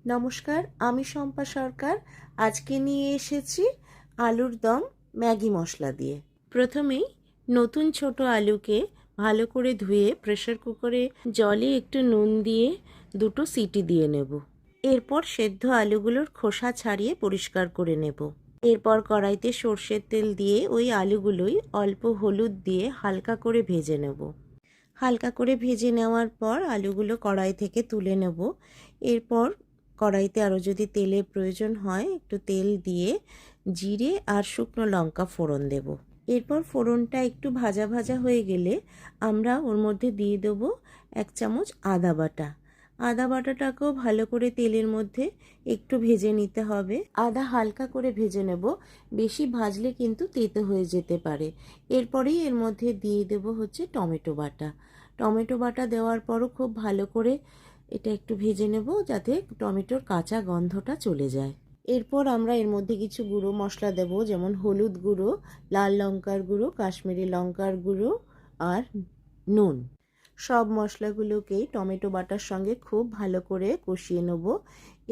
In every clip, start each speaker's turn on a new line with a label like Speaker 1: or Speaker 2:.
Speaker 1: নমস্কার, আমি শম্পা সরকার। আজকে নিয়ে এসেছি আলুর দম ম্যাগি মশলা দিয়ে। প্রথমেই নতুন ছোট আলুকে ভালো করে ধুয়ে প্রেসার কুকারে জলে একটু নুন দিয়ে 2 সিটি দিয়ে নেব। এরপর সেদ্ধ আলুগুলোর খোসা ছাড়িয়ে পরিষ্কার করে নেব। এরপর কড়াইতে সর্ষের তেল দিয়ে ওই আলুগুলোই অল্প হলুদ দিয়ে হালকা করে ভেজে নেব। হালকা করে ভেজে নেওয়ার পর আলুগুলো কড়াই থেকে তুলে নেব। এরপর কড়াইতে আরও যদি তেলের প্রয়োজন হয় একটু তেল দিয়ে জিরে আর শুকনো লঙ্কা ফোড়ন দেব। এরপর ফোড়নটা একটু ভাজা ভাজা হয়ে গেলে আমরা ওর মধ্যে দিয়ে দেব 1 চামচ আদা বাটা। আদা বাটাটাকেও ভালো করে তেলের মধ্যে একটু ভেজে নিতে হবে। আদা হালকা করে ভেজে নেব, বেশি ভাজলে কিন্তু তেতো হয়ে যেতে পারে। এরপরেই এর মধ্যে দিয়ে দেব হচ্ছে টমেটো বাটা। টমেটো বাটা দেওয়ার পরও খুব ভালো করে এটা একটু ভেজে নেব যাতে টমেটোর কাঁচা গন্ধটা চলে যায়। এরপর আমরা এর মধ্যে কিছু গুঁড়ো মশলা দেব, যেমন হলুদ গুঁড়ো, লাল লঙ্কার গুঁড়ো, কাশ্মীরি লঙ্কার গুঁড়ো আর নুন। সব মশলাগুলোকেই টমেটো বাটার সঙ্গে খুব ভালো করে কষিয়ে নেব।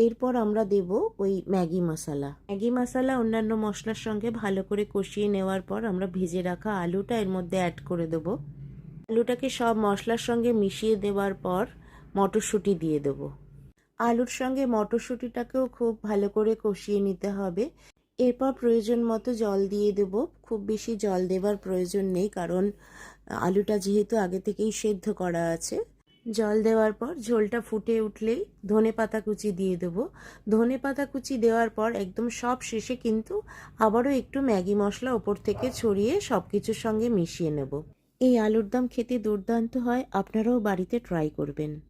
Speaker 1: এরপর আমরা দেব ওই ম্যাগি মশলা অন্যান্য মশলার সঙ্গে ভালো করে কষিয়ে নেওয়ার পর আমরা ভেজে রাখা আলুটা এর মধ্যে অ্যাড করে দেব। আলুটাকে সব মশলার সঙ্গে মিশিয়ে দেওয়ার পর মটরশুঁটি দিয়ে দেব। আলুর সঙ্গে মটরশুঁটিটাকেও খুব ভালো করে কষিয়ে নিতে হবে। এরপর প্রয়োজন মতো জল দিয়ে দেব। খুব বেশি জল দেবার প্রয়োজন নেই, কারণ আলুটা যেহেতু আগে থেকেই সেদ্ধ করা আছে। জল দেওয়ার পর ঝোলটা ফুটে উঠলেই ধনেপাতা কুচি দিয়ে দেব। ধনেপাতা কুচি দেওয়ার পর একদম সব শেষে কিন্তু আবারও একটু ম্যাগি মশলা ওপর থেকে ছড়িয়ে সব কিছুর সঙ্গে মিশিয়ে নেব। এই আলুর দম খেতে দুর্দান্ত হয়, আপনারাও বাড়িতে ট্রাই করবেন।